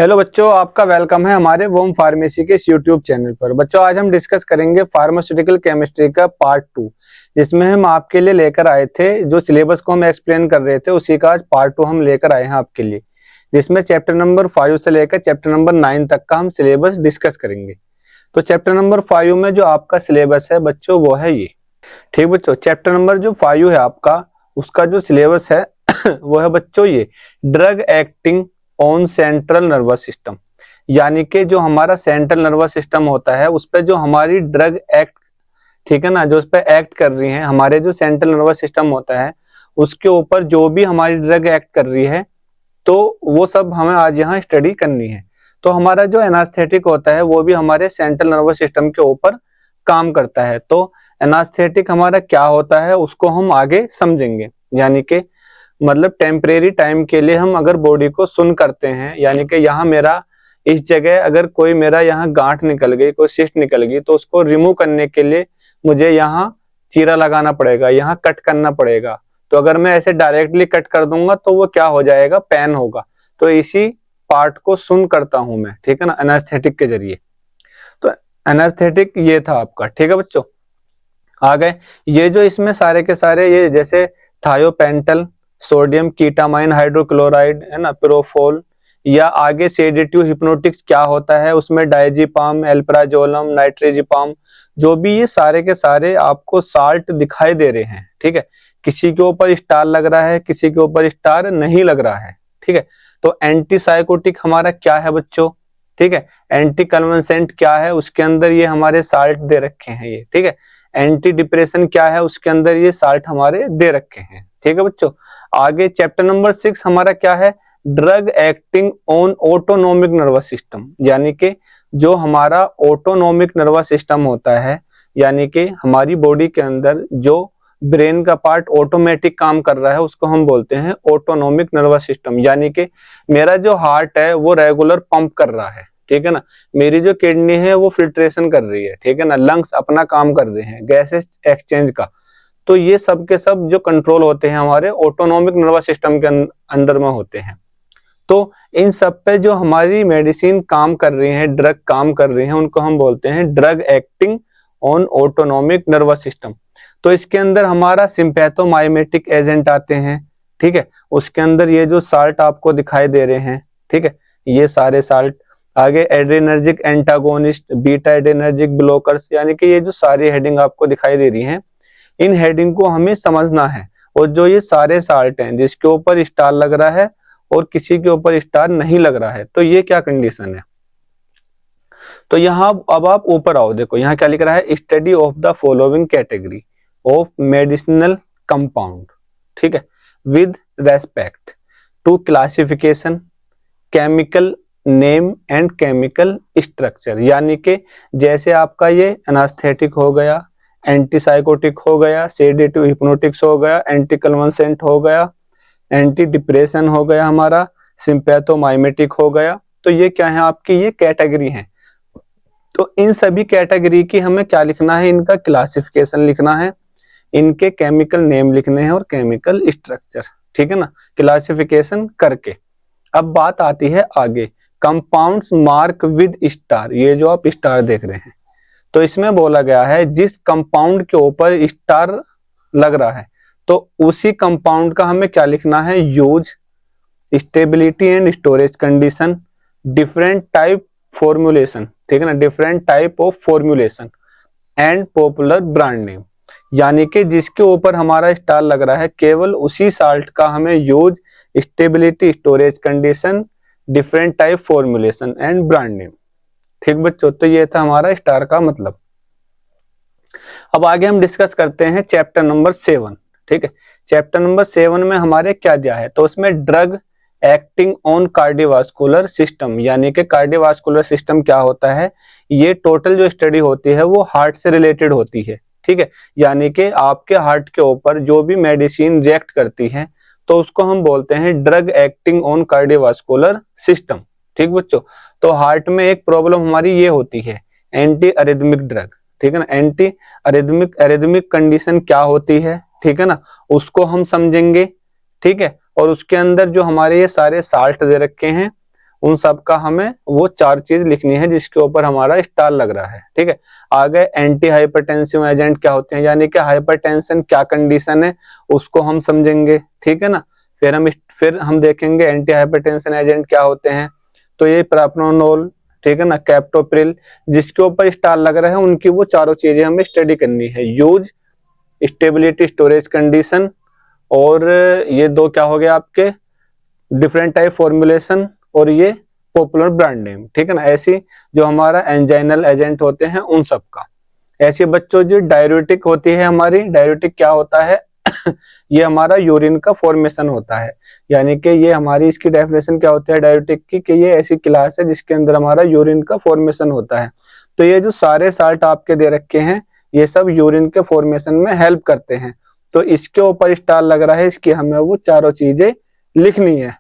Hello बच्चों, आपका welcome है हमारे वोम फार्मेसी के इस यूट्यूब चैनल पर। बच्चों, आज हम डिस्कस करेंगे फार्मास्यूटिकल केमिस्ट्री का पार्ट 2, जिसमें हम आपके लिए लेकर आए थे जो सिलेबस को हम एक्सप्लेन कर रहे थे, उसी का आज पार्ट 2 हम लेकर आए हैं आपके लिए, जिसमें चैप्टर नंबर 5 से लेकर चैप्टर नंबर 9 तक का हम सिलेबस डिस्कस करेंगे। तो चैप्टर नंबर 5 में जो आपका सिलेबस है बच्चों वो है ये। ठीक बच्चों, चैप्टर नंबर जो 5 है आपका, उसका जो सिलेबस है वो है बच्चों ये drug acting on central nervous system. यानी कि जो हमारा सेंट्रल नर्वस सिस्टम होता है उस पर जो हमारी ड्रग एक्ट, ठीक है ना, जो उस पर एक्ट कर रही है, हमारे जो सेंट्रल नर्वस सिस्टम होता है उसके ऊपर जो भी हमारी ड्रग एक्ट कर रही है, तो वो सब हमें आज यहाँ स्टडी करनी है। तो हमारा जो एनास्थेटिक होता है वो भी हमारे सेंट्रल नर्वस सिस्टम के ऊपर काम करता है। तो एनास्थेटिक हमारा क्या होता है उसको हम आगे समझेंगे। यानी कि मतलब टेम्परेरी टाइम के लिए हम अगर बॉडी को सुन करते हैं, यानी कि यहाँ मेरा इस जगह अगर कोई मेरा यहाँ गांठ निकल गई, कोई सिस्ट निकल गई, तो उसको रिमूव करने के लिए मुझे यहाँ चीरा लगाना पड़ेगा, यहाँ कट करना पड़ेगा। तो अगर मैं ऐसे डायरेक्टली कट कर दूंगा तो वो क्या हो जाएगा, पेन होगा। तो इसी पार्ट को सुन करता हूं मैं, ठीक है ना, एनास्थेटिक के जरिए। तो एनास्थेटिक ये था आपका। ठीक है बच्चों, आ गए ये जो इसमें सारे के सारे ये जैसे थायोपेंटल, सोडियम कीटामाइन हाइड्रोक्लोराइड, है ना, प्रोफोल, या आगे सेडेटिव हिप्नोटिक्स क्या होता है उसमें डायजीपाम, एल्प्राजोलम, नाइट्रेजिपाम, जो भी ये सारे के सारे आपको साल्ट दिखाई दे रहे हैं। ठीक है, किसी के ऊपर स्टार लग रहा है, किसी के ऊपर स्टार नहीं लग रहा है। ठीक है, तो एंटीसाइकोटिक हमारा क्या है बच्चों, ठीक है, एंटी कन्वल्सेंट क्या है, उसके अंदर ये हमारे साल्ट दे रखे हैं ये। ठीक है, एंटी डिप्रेशन क्या है, उसके अंदर ये साल्ट हमारे दे रखे हैं। ठीक है बच्चों, आगे चैप्टर नंबर 6 हमारा क्या है, drug acting on autonomic nervous system. यानी कि जो हमारा ऑटोनोमिक नर्वस सिस्टम होता है, यानी कि हमारी बॉडी के अंदर जो ब्रेन का पार्ट ऑटोमेटिक काम कर रहा है उसको हम बोलते हैं ऑटोनोमिक नर्वस सिस्टम। यानी कि मेरा जो हार्ट है वो रेगुलर पंप कर रहा है, ठीक है ना, मेरी जो किडनी है वो फिल्ट्रेशन कर रही है, ठीक है ना, लंग्स अपना काम कर रहे हैं गैसेस एक्सचेंज का। तो ये सब के सब जो कंट्रोल होते हैं हमारे ऑटोनोमिक नर्वस सिस्टम के अंदर में होते हैं। तो इन सब पे जो हमारी मेडिसिन काम कर रही है, ड्रग काम कर रही है, उनको हम बोलते हैं drug acting on autonomic nervous system. तो इसके अंदर हमारा सिंपैथोमाइमेटिक एजेंट आते हैं। ठीक है, उसके अंदर ये जो साल्ट आपको दिखाई दे रहे हैं, ठीक है, ये सारे साल्ट। आगे adrenergic antagonist, beta adrenergic blockers, यानी कि ये जो सारी हेडिंग आपको दिखाई दे रही हैं, इन हेडिंग को हमें समझना है। और जो ये सारे साल्ट हैं जिसके ऊपर स्टार लग रहा है और किसी के ऊपर स्टार नहीं लग रहा है, तो ये क्या कंडीशन है। तो यहाँ अब आप ऊपर आओ, देखो यहाँ क्या लिख रहा है, study of the following category of medicinal compound, ठीक है, with respect to classification, chemical name and chemical structure. यानी कि जैसे आपका ये एनास्थेटिक हो गया, एंटीसाइकोटिक हो गया, सेडेटिव हिप्नोटिक्स हो गया, एंटी कन्वल्सेंट हो गया, एंटी डिप्रेशन हो गया, हमारा सिंपैथोमाइमेटिक हो गया। तो ये क्या है, आपकी ये कैटेगरी है। तो इन सभी कैटेगरी की हमें क्या लिखना है, इनका क्लासिफिकेशन लिखना है, इनके केमिकल नेम लिखने हैं और केमिकल स्ट्रक्चर, ठीक है ना, क्लासिफिकेशन करके। अब बात आती है आगे, कंपाउंड्स मार्क विद स्टार। ये जो आप स्टार देख रहे हैं, तो इसमें बोला गया है जिस कंपाउंड के ऊपर स्टार लग रहा है तो उसी कंपाउंड का हमें क्या लिखना है, use, stability and storage condition, different type formulation, ठीक है ना, different type of formulation and popular brand name. यानी कि जिसके ऊपर हमारा स्टार लग रहा है केवल उसी साल्ट का हमें use, stability, storage condition, different type formulation and brand name. ठीक बच्चों, तो ये था हमारा स्टार का मतलब। अब आगे हम डिस्कस करते हैं चैप्टर नंबर 7। ठीक है, चैप्टर नंबर 7 में हमारे क्या दिया है, तो उसमें drug acting on cardiovascular system. यानी कि कार्डियोवास्कुलर सिस्टम क्या होता है, ये टोटल जो स्टडी होती है वो हार्ट से रिलेटेड होती है। ठीक है, यानी कि आपके हार्ट के ऊपर जो भी मेडिसिन रिएक्ट करती है तो उसको हम बोलते हैं drug acting on cardiovascular system. ठीक बच्चों, तो हार्ट में एक प्रॉब्लम हमारी ये होती है, एंटी अरिथमिक ड्रग, ठीक है ना, एंटी अरिथमिक कंडीशन क्या होती है, ठीक है ना, उसको हम समझेंगे। ठीक है, और उसके अंदर जो हमारे ये सारे साल्ट दे रखे हैं उन सब का हमें वो 4 चीज लिखनी है जिसके ऊपर हमारा स्टार लग रहा है। ठीक है, आगे एंटी हाइपरटेंसिव एजेंट क्या होते हैं, यानी कि हाइपरटेंशन क्या कंडीशन है उसको हम समझेंगे। ठीक है ना, फिर हम देखेंगे एंटी हाइपरटेंशन एजेंट क्या होते हैं। तो ये प्रोप्रानोल, ठीक है ना, कैप्टोप्रिल, जिसके ऊपर स्टार लग रहा है उनकी वो चारों चीजें हमें स्टडी करनी है। यूज, स्टेबिलिटी, स्टोरेज कंडीशन, और ये 2 क्या हो गए आपके, डिफरेंट टाइप फॉर्मुलेशन, और ये पॉपुलर ब्रांड नेम। ठीक है ना, ऐसी जो हमारा एंजाइनल एजेंट होते हैं उन सब का। ऐसे बच्चों जो डाययूरेटिक होती है हमारी, डाययूरेटिक क्या होता है ये हमारा यूरिन का फॉर्मेशन होता है, यानी कि ये हमारी इसकी डेफिनेशन क्या होती है डाययूरेटिक की, कि ये ऐसी क्लास है जिसके अंदर हमारा यूरिन का फॉर्मेशन होता है। तो ये जो सारे साल्ट आपके दे रखे हैं ये सब यूरिन के फॉर्मेशन में हेल्प करते हैं। तो इसके ऊपर स्टार लग रहा है, इसकी हमें वो चारों चीजें लिखनी है।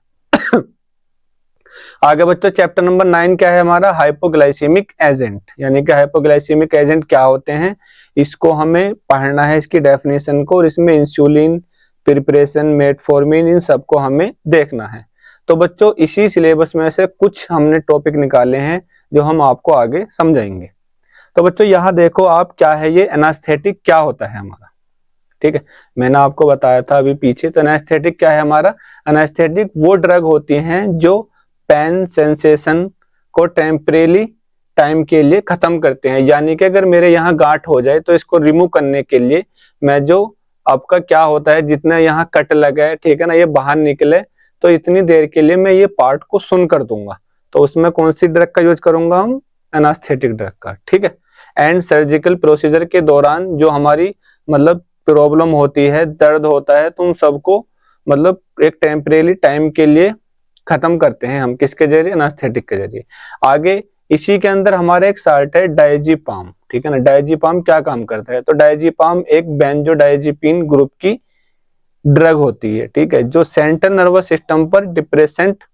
आगे बच्चों चैप्टर नंबर 9 क्या है हमारा, हाइपोग्लाइसेमिक एजेंट, यानी कि हाइपोग्लाइसेमिक एजेंट क्या होते हैं इसको हमें पढ़ना है, इसकी डेफिनेशन को, और इसमें इंसुलिन, प्रिपरेशन, मेटफॉर्मिन, इन सबको हमें देखना है। तो बच्चों इसी सिलेबस में से कुछ हमने टॉपिक निकाले हैं जो हम आपको आगे समझाएंगे। तो बच्चों यहाँ देखो आप, क्या है ये एनास्थेटिक क्या होता है हमारा। ठीक है, मैंने आपको बताया था अभी पीछे। तो एनास्थेटिक क्या है हमारा, एनास्थेटिक वो ड्रग होती हैं जो पेन सेंसेशन को टेम्परेरी टाइम के लिए खत्म करते हैं, यानी कि अगर मेरे यहाँ गांठ हो जाए तो इसको रिमूव करने के लिए मैं जो आपका क्या होता है, जितना यहाँ कट लगा है, ठीक है ना, ये बाहर निकले, तो इतनी देर के लिए मैं ये पार्ट को सुन कर दूंगा। तो उसमें कौन सी ड्रग का यूज करूंगा हम, एनास्थेटिक ड्रग का। ठीक है, एंड सर्जिकल प्रोसीजर के दौरान जो हमारी मतलब प्रॉब्लम होती है, दर्द होता है, तो उन सबको मतलब एक टेम्परेरी टाइम के लिए खत्म करते हैं हम, किसके जरिए, एनास्थेटिक के जरिए। आगे इसी के अंदर हमारा एक साल्ट है डायजीपाम। ठीक है ना, डायजीपाम क्या काम करता है, तो डायजीपाम एक बेंजोडायजीपीन ग्रुप की ड्रग होती है। ठीक है, जो सेंट्रल नर्वस सिस्टम पर डिप्रेसेंट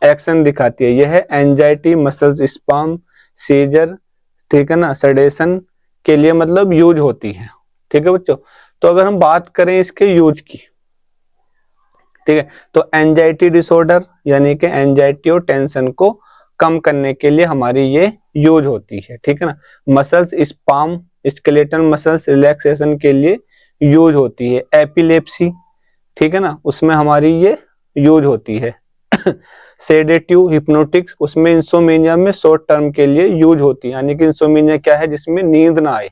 एक्शन दिखाती है। यह एंजाइटी, मसल्स स्पाम, सीजर, ठीक है ना, सेडेशन के लिए मतलब यूज होती है। ठीक है बच्चों, तो अगर हम बात करें इसके यूज की, ठीक है, तो एंजाइटी डिसऑर्डर यानी कि एंजाइटी और टेंशन को कम करने के लिए हमारी ये यूज होती है। ठीक है ना, muscles sperm, skeletal muscles relaxation के लिए यूज होती है। एपिलेप्सी, ठीक है ना, उसमें हमारी ये यूज होती है। सेडेटिव, हिप्नोटिक्स, उसमें इंसोमेनिया में शॉर्ट टर्म के लिए यूज होती है, यानी कि इंसोमेनिया क्या है, जिसमें नींद ना आए,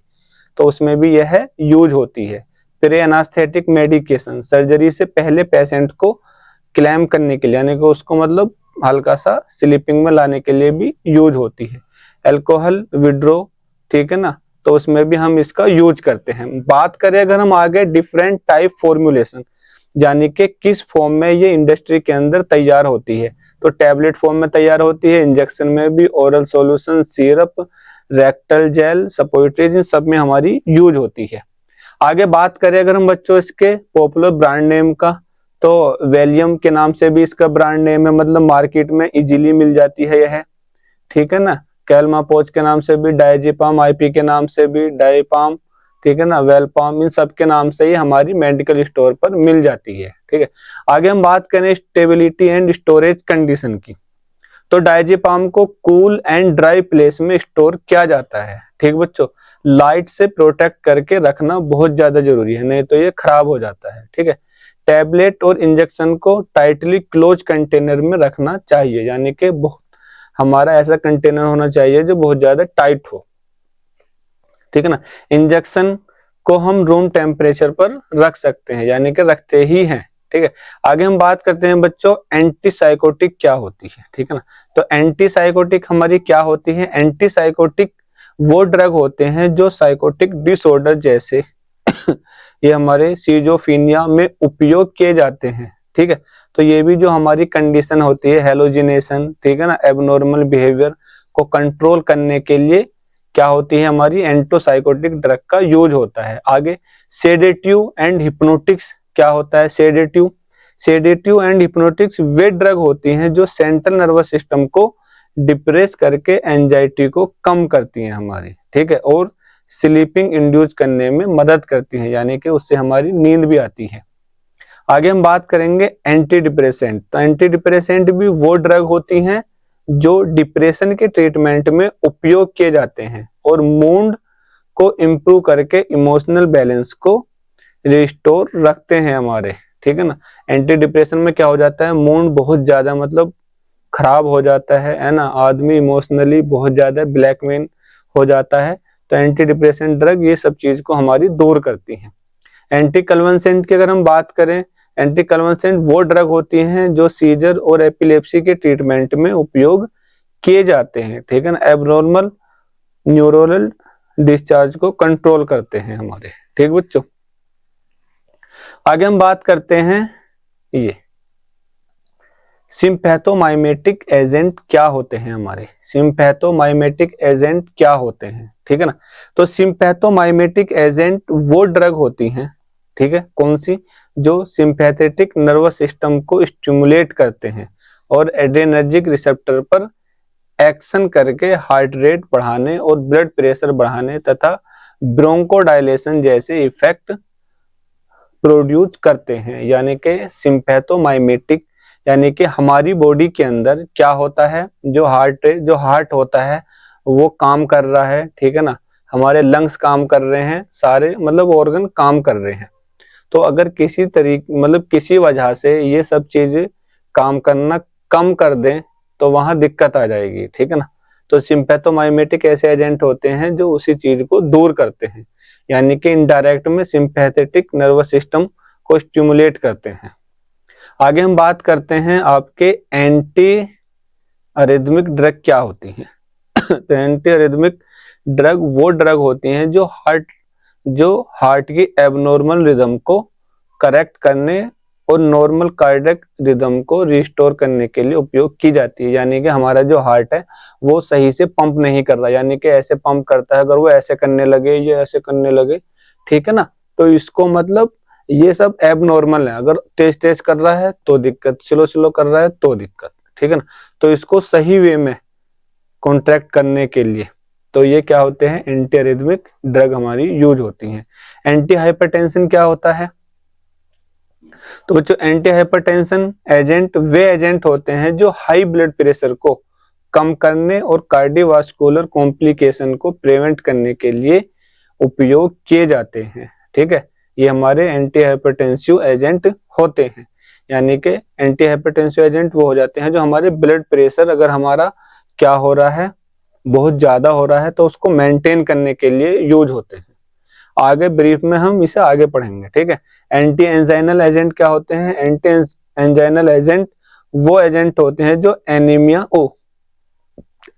तो उसमें भी यह यूज होती है। फिर एनास्थेटिक मेडिकेशन, सर्जरी से पहले पेशेंट को क्लैम करने के लिए, यानी कि उसको मतलब हल्का सा स्लीपिंग में लाने के लिए भी यूज होती है। अल्कोहल विड्रो, ठीक है ना, तो उसमें भी हम इसका यूज करते हैं। बात करें अगर हम आगे डिफरेंट टाइप फॉर्मुलेशन, यानी कि किस फॉर्म में ये इंडस्ट्री के अंदर तैयार होती है, तो टैबलेट फॉर्म में तैयार होती है, इंजेक्शन में भी, oral solution, syrup, rectal gel, suppositories, इन सब में हमारी यूज होती है। आगे बात करें अगर हम बच्चों इसके पॉपुलर ब्रांड नेम का, तो वेलियम के नाम से भी इसका ब्रांड नेम है, मतलब मार्केट में इजीली मिल जाती है यह। ठीक है ना, कैलमापोज के नाम से भी, डायजीपाम, आईपी के नाम से भी, डायपाम, ठीक है ना, वेलपाम, इन सब के नाम से ही हमारी मेडिकल स्टोर पर मिल जाती है। ठीक है, आगे हम बात करें स्टेबिलिटी एंड स्टोरेज कंडीशन की, तो डायजीपाम को कूल एंड ड्राई प्लेस में स्टोर किया जाता है। ठीक बच्चों, लाइट से प्रोटेक्ट करके रखना बहुत ज्यादा जरूरी है, नहीं तो ये खराब हो जाता है। ठीक है, टैबलेट और इंजेक्शन को टाइटली क्लोज कंटेनर में रखना चाहिए, यानी कि बहुत हमारा ऐसा कंटेनर होना चाहिए जो बहुत ज्यादा टाइट हो। ठीक है ना, इंजेक्शन को हम रूम टेम्परेचर पर रख सकते हैं, यानी कि रखते ही हैं। ठीक है, आगे हम बात करते हैं बच्चों एंटीसाइकोटिक क्या होती है। ठीक है ना, तो एंटीसाइकोटिक हमारी क्या होती है, एंटीसाइकोटिक वो ड्रग होते हैं जो साइकोटिक डिसऑर्डर जैसे ये हमारे सीजोफ्रेनिया में उपयोग किए जाते हैं। ठीक है, तो ये भी जो हमारी कंडीशन होती है हेलोजिनेशन, ठीक है ना, एबनॉर्मल बिहेवियर को कंट्रोल करने के लिए क्या होती है हमारी एंटीसाइकोटिक ड्रग का यूज होता है। आगे सेडेटिव एंड हिप्नोटिक्स क्या होता है, sedative, sedative and hypnotics way drug होती हैं जो सेंट्रल नर्वस सिस्टम को डिप्रेस करके एंजाइटी को कम करती हैं हमारी। ठीक है, और स्लीपिंग इंड्यूस करने में मदद करती हैं, यानी कि उससे हमारी नींद भी आती है। आगे हम बात करेंगे एंटी डिप्रेसेंट, तो एंटी डिप्रेसेंट भी वो ड्रग होती हैं जो डिप्रेशन के ट्रीटमेंट में उपयोग किए जाते हैं और मूड को इम्प्रूव करके इमोशनल बैलेंस को रिस्टोर रखते हैं हमारे, ठीक है ना। एंटी डिप्रेशन में क्या हो जाता है, मूड बहुत ज्यादा मतलब खराब हो जाता है ना, आदमी इमोशनली बहुत ज्यादा ब्लैकमेल हो जाता है, तो एंटी डिप्रेशन ड्रग ये सब चीज को हमारी दूर करती हैं। एंटी कन्वल्सेंट की अगर हम बात करें, एंटी कन्वल्सेंट वो ड्रग होती हैं जो सीजर और एपिलेप्सी के ट्रीटमेंट में उपयोग किए जाते हैं, ठीक है ना। एब्नॉर्मल न्यूरोनल डिस्चार्ज को कंट्रोल करते हैं हमारे, ठीक बच्चों। आगे हम बात करते हैं ये सिम्पैथोमाइमेटिक एजेंट क्या होते हैं हमारे, सिम्पैथोमाइमेटिक एजेंट क्या होते हैं, ठीक है ना। तो सिम्पैथोमाइमेटिक एजेंट वो ड्रग होती हैं, ठीक है, कौन सी, जो सिंपैथेटिक नर्वस सिस्टम को स्टिमुलेट करते हैं और एड्रेनर्जिक रिसेप्टर पर एक्शन करके हार्ट रेट बढ़ाने और ब्लड प्रेशर बढ़ाने तथा ब्रोंकोडायलेशन जैसे इफेक्ट प्रोड्यूस करते हैं। यानी कि सिम्पैथोमाइमेटिक यानी कि हमारी बॉडी के अंदर क्या होता है, जो हार्ट होता है वो काम कर रहा है, ठीक है ना, हमारे लंग्स काम कर रहे हैं, सारे मतलब ऑर्गन काम कर रहे हैं। तो अगर किसी तरीके मतलब किसी वजह से ये सब चीजें काम करना कम कर दें तो वहां दिक्कत आ जाएगी, ठीक है ना। तो सिम्पैथोमाइमेटिक ऐसे एजेंट होते हैं जो उसी चीज को दूर करते हैं, यानी कि इनडायरेक्ट में सिंपैथेटिक नर्वस सिस्टम को स्टिमुलेट करते हैं। आगे हम बात करते हैं आपके एंटी अरिथमिक ड्रग क्या होती हैं। तो एंटी अरिथमिक ड्रग वो ड्रग होती हैं जो हार्ट की एबनॉर्मल रिदम को करेक्ट करने और नॉर्मल कार्डियक रिदम को रिस्टोर करने के लिए उपयोग की जाती है। यानी कि हमारा जो हार्ट है वो सही से पंप नहीं कर रहा, यानी कि ऐसे पंप करता है, अगर वो ऐसे करने लगे या ऐसे करने लगे, ठीक है ना, तो इसको मतलब ये सब एबनॉर्मल है। अगर तेज तेज कर रहा है तो दिक्कत, स्लो स्लो कर रहा है तो दिक्कत, ठीक है ना। तो इसको सही वे में कॉन्ट्रैक्ट करने के लिए तो ये क्या होते हैं, एंटी अरिथमिक ड्रग हमारी यूज होती हैं। एंटी हाइपरटेंशन क्या होता है, तो बच्चों एंटी हाइपरटेंशन एजेंट वे एजेंट होते हैं जो हाई ब्लड प्रेशर को कम करने और कार्डियोवास्कुलर कॉम्प्लिकेशन को प्रिवेंट करने के लिए उपयोग किए जाते हैं, ठीक है। ये हमारे एंटी हाइपरटेंसिव एजेंट होते हैं, यानी कि एंटी हाइपरटेंसिव एजेंट वो हो जाते हैं जो हमारे ब्लड प्रेशर अगर हमारा क्या हो रहा है, बहुत ज्यादा हो रहा है, तो उसको मेंटेन करने के लिए यूज होते हैं। आगे ब्रीफ में हम इसे आगे पढ़ेंगे, ठीक है। एंटी एंजाइनल एजेंट क्या होते हैं, एंटी एंजाइनल एजेंट वो एजेंट होते हैं जो एनीमिया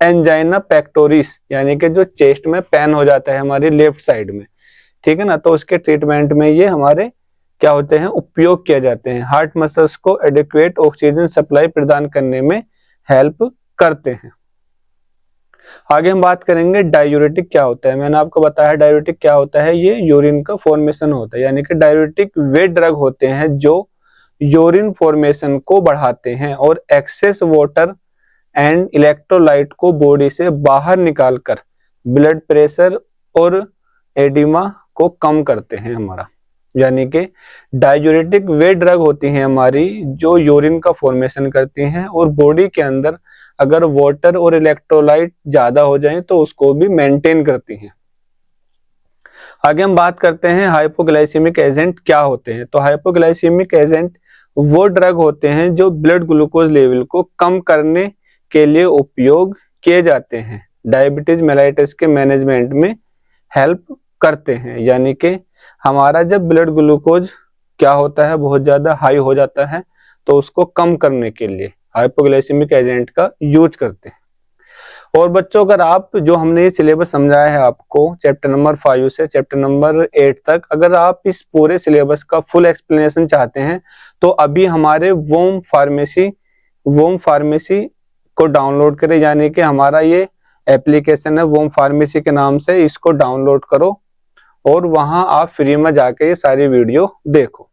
एंजाइना पेक्टोरिस यानी कि जो चेस्ट में पेन हो जाता है हमारी लेफ्ट साइड में, ठीक है ना, तो उसके ट्रीटमेंट में ये हमारे क्या होते हैं, उपयोग किए जाते हैं। हार्ट मसल्स को एडिक्वेट ऑक्सीजन सप्लाई प्रदान करने में हेल्प करते हैं। आगे हम बात करेंगे डायूरेटिक क्या होता है। मैंने आपको बताया डायूरेटिक क्या होता है, ये यूरिन का फॉर्मेशन होता है, यानी कि डायूरेटिक वे ड्रग होते हैं जो यूरिन फॉर्मेशन को बढ़ाते हैं और एक्सेस वाटर एंड इलेक्ट्रोलाइट को बॉडी से बाहर निकालकर ब्लड प्रेशर और एडिमा को कम करते हैं हमारा। यानी कि डायूरेटिक वे ड्रग होती हैं हमारी जो यूरिन का फॉर्मेशन करती हैं और बॉडी के अंदर अगर वाटर और इलेक्ट्रोलाइट ज्यादा हो जाए तो उसको भी मेंटेन करती हैं। आगे हम बात करते हैं हाइपोग्लाइसेमिक एजेंट क्या होते हैं। तो हाइपोग्लाइसेमिक एजेंट वो ड्रग होते हैं जो ब्लड ग्लूकोज लेवल को कम करने के लिए उपयोग किए जाते हैं, डायबिटीज मेलाइटिस के मैनेजमेंट में हेल्प करते हैं। यानी कि हमारा जब ब्लड ग्लूकोज क्या होता है, बहुत ज्यादा हाई हो जाता है, तो उसको कम करने के लिए हाइपोग्लाइसेमिक एजेंट का यूज करते हैं। और बच्चों अगर आप जो हमने ये सिलेबस समझाया है आपको चैप्टर नंबर 5 से चैप्टर नंबर 8 तक, अगर आप इस पूरे सिलेबस का फुल एक्सप्लेनेशन चाहते हैं तो अभी हमारे वोम फार्मेसी को डाउनलोड करें, यानी कि हमारा ये एप्लीकेशन है वोम फार्मेसी के नाम से, इसको डाउनलोड करो और वहां आप फ्री में जाके ये सारी वीडियो देखो।